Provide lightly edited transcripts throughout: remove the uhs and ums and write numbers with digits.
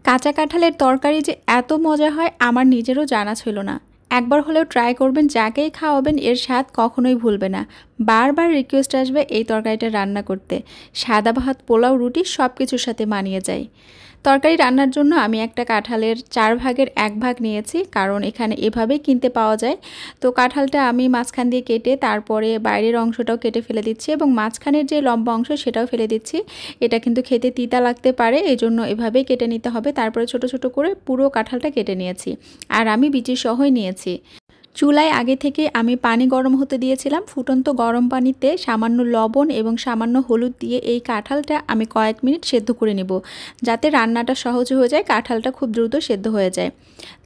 কাঁচা কাঁঠালের তরকারি যে এত মজা হয় আমার নিজেরও জানা ছিল না। একবার হলেও ট্রাই করবেন, যাকেই খাওয়াবেন এর স্বাদ কখনোই ভুলবে না। বারবার রিকোয়েস্ট আসবে এই তরকারিটা রান্না করতে। সাদা ভাত, পোলাও, রুটি সব কিছুর সাথে মানিয়ে যায়। তরকারি রান্নার জন্য আমি একটা কাঁঠালের 4 ভাগের 1 ভাগ নিয়েছি, কারণ এখানে এভাবেই কিনতে পাওয়া যায়। তো কাঁঠালটা আমি মাঝখান দিয়ে কেটে তারপরে বাইরের অংশটাও কেটে ফেলে দিচ্ছি এবং মাঝখানের যে লম্বা অংশ সেটাও ফেলে দিচ্ছি। এটা কিন্তু খেতে তিতা লাগতে পারে, এজন্য এভাবেই কেটে নিতে হবে। তারপরে ছোট ছোট করে পুরো কাঁঠালটা কেটে নিয়েছি, আর আমি বিচি সহই নিয়েছি। চুলায় আগে থেকে আমি পানি গরম হতে দিয়েছিলাম। ফুটন্ত গরম পানিতে সামান্য লবণ এবং সামান্য হলুদ দিয়ে এই কাঁঠালটা আমি কয়েক মিনিট সেদ্ধ করে নেব, যাতে রান্নাটা সহজ হয়ে যায়, কাঁঠালটা খুব দ্রুত সেদ্ধ হয়ে যায়।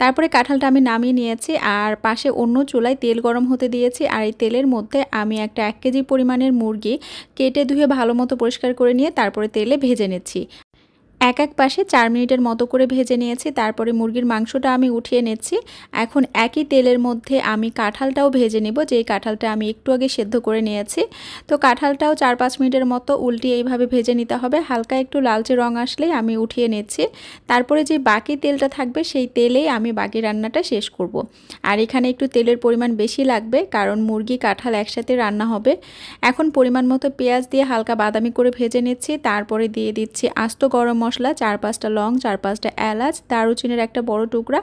তারপরে কাঁঠালটা আমি নামিয়ে নিয়েছি, আর পাশে অন্য চুলায় তেল গরম হতে দিয়েছি। আর এই তেলের মধ্যে আমি একটা 1 কেজি পরিমাণের মুরগি কেটে ধুয়ে ভালো মতো পরিষ্কার করে নিয়ে তারপরে তেলে ভেজে নিচ্ছি। এক পাশে 4 মিনিটের মতো করে ভেজে নিয়েছি। তারপরে মুরগির মাংসটা আমি উঠিয়ে নিচ্ছি। এখন একই তেলের মধ্যে আমি কাঁঠালটাও ভেজে নেব, যেই কাঁঠালটা আমি একটু আগে সেদ্ধ করে নিয়েছি। তো কাঁঠালটাও 4-5 মিনিটের মতো উল্টিয়ে এইভাবে ভেজে নিতে হবে। হালকা একটু লালচে রং আসলেই আমি উঠিয়ে নিচ্ছি। তারপরে যে বাকি তেলটা থাকবে সেই তেলেই আমি বাকি রান্নাটা শেষ করব। আর এখানে একটু তেলের পরিমাণ বেশি লাগবে, কারণ মুরগি কাঁঠাল একসাথে রান্না হবে। এখন পরিমাণ মতো পেঁয়াজ দিয়ে হালকা বাদামি করে ভেজে নিচ্ছি। তারপরে দিয়ে দিচ্ছি আস্ত গরম মশলা, 4-5টা লং, 4-5টা এলাচ, দারুচিনির একটা বড় টুকরা,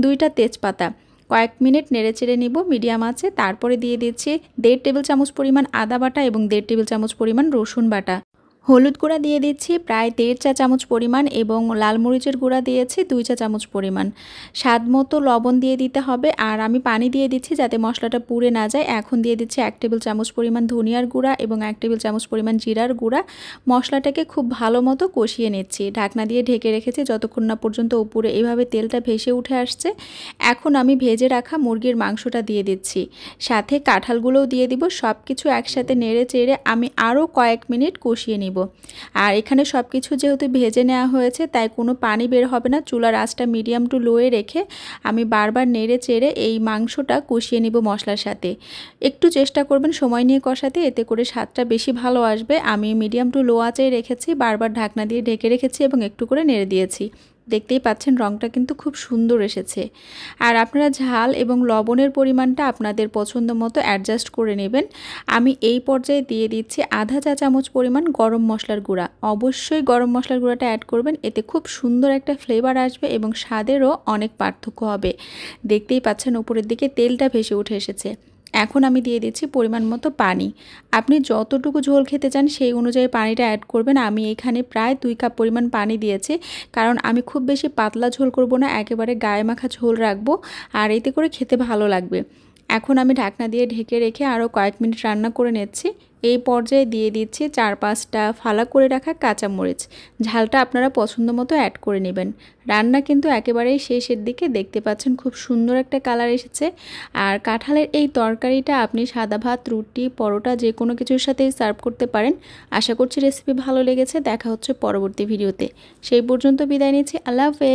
2টা তেজপাতা। কয়েক মিনিট নেড়েচেড়ে নিব মিডিয়াম আছে। তারপরে দিয়ে দিচ্ছি 1.5 টেবিল চামচ পরিমাণ আদা বাটা এবং 1.5 টেবিল চামচ পরিমাণ রসুন বাটা। হলুদ গুঁড়া দিয়ে দিচ্ছি প্রায় 1.5 চা চামচ পরিমাণ এবং লাল মরিচের গুঁড়া দিয়েছি 2 চা চামচ পরিমাণ। স্বাদ মতো লবণ দিয়ে দিতে হবে, আর আমি পানি দিয়ে দিচ্ছি যাতে মশলাটা পুড়ে না যায়। এখন দিয়ে দিচ্ছি 1 টেবিল চামচ পরিমাণ ধনিয়ার গুঁড়া এবং 1 টেবিল চামচ পরিমাণ জিরার গুঁড়া। মশলাটাকে খুব ভালো মতো কষিয়ে নিচ্ছি। ঢাকনা দিয়ে ঢেকে রেখেছি যতক্ষণ না পর্যন্ত উপরে এইভাবে তেলটা ভেসে উঠে আসছে। এখন আমি ভেজে রাখা মুরগির মাংসটা দিয়ে দিচ্ছি, সাথে কাঁঠালগুলোও দিয়ে দিব। সব কিছু একসাথে নেড়ে চেড়ে আমি আরও কয়েক মিনিট কষিয়ে নিব। আর এখানে সব কিছু যেহেতু ভেজে নেওয়া হয়েছে, তাই কোনো পানি বের হবে না। চুলার আঁচটা মিডিয়াম টু লোয়ে রেখে আমি বারবার নেড়ে চেড়ে এই মাংসটা কষিয়ে নিব মশলার সাথে। একটু চেষ্টা করবেন সময় নিয়ে কষাতে, এতে করে স্বাদটা বেশি ভালো আসবে। আমি মিডিয়াম টু লো আঁচেই রেখেছি, বারবার ঢাকনা দিয়ে ঢেকে রেখেছি এবং একটু করে নেড়ে দিয়েছি। দেখতেই পাচ্ছেন রঙটা কিন্তু খুব সুন্দর এসেছে। আর আপনারা ঝাল এবং লবণের পরিমাণটা আপনাদের পছন্দ মতো অ্যাডজাস্ট করে নেবেন। আমি এই পর্যায়ে দিয়ে দিচ্ছি আধা চা চামচ পরিমাণ গরম মশলার গুঁড়া। অবশ্যই গরম মশলার গুঁড়াটা অ্যাড করবেন, এতে খুব সুন্দর একটা ফ্লেভার আসবে এবং স্বাদেরও অনেক পার্থক্য হবে। দেখতেই পাচ্ছেন উপরের দিকে তেলটা ভেসে উঠে এসেছে। এখন আমি দিয়ে দিচ্ছি পরিমাণ মতো পানি। আপনি যতটুকু ঝোল খেতে চান সেই অনুযায়ী পানিটা অ্যাড করবেন। আমি এখানে প্রায় 2 কাপ পরিমাণ পানি দিয়েছি, কারণ আমি খুব বেশি পাতলা ঝোল করব না, একেবারে গায়ে মাখা ঝোল রাখবো, আর এতে করে খেতে ভালো লাগবে। এখন আমি ঢাকনা দিয়ে ঢেকে রেখে আরও কয়েক মিনিট রান্না করে নিচ্ছি। এই পর্যায়ে দিয়ে দিচ্ছি 4-5টা ফালা করে রাখা কাঁচামরিচ। ঝালটা আপনারা পছন্দ মতো অ্যাড করে নেবেন। রান্না কিন্তু একেবারেই শেষের দিকে, দেখতে পাচ্ছেন খুব সুন্দর একটা কালার এসেছে। আর কাঁঠালের এই তরকারিটা আপনি সাদা ভাত, রুটি, পরোটা যে কোনো কিছুর সাথেই সার্ভ করতে পারেন। আশা করছি রেসিপি ভালো লেগেছে। দেখা হচ্ছে পরবর্তী ভিডিওতে। সেই পর্যন্ত বিদায় নিচ্ছি। আল্লাহ হাফেজ।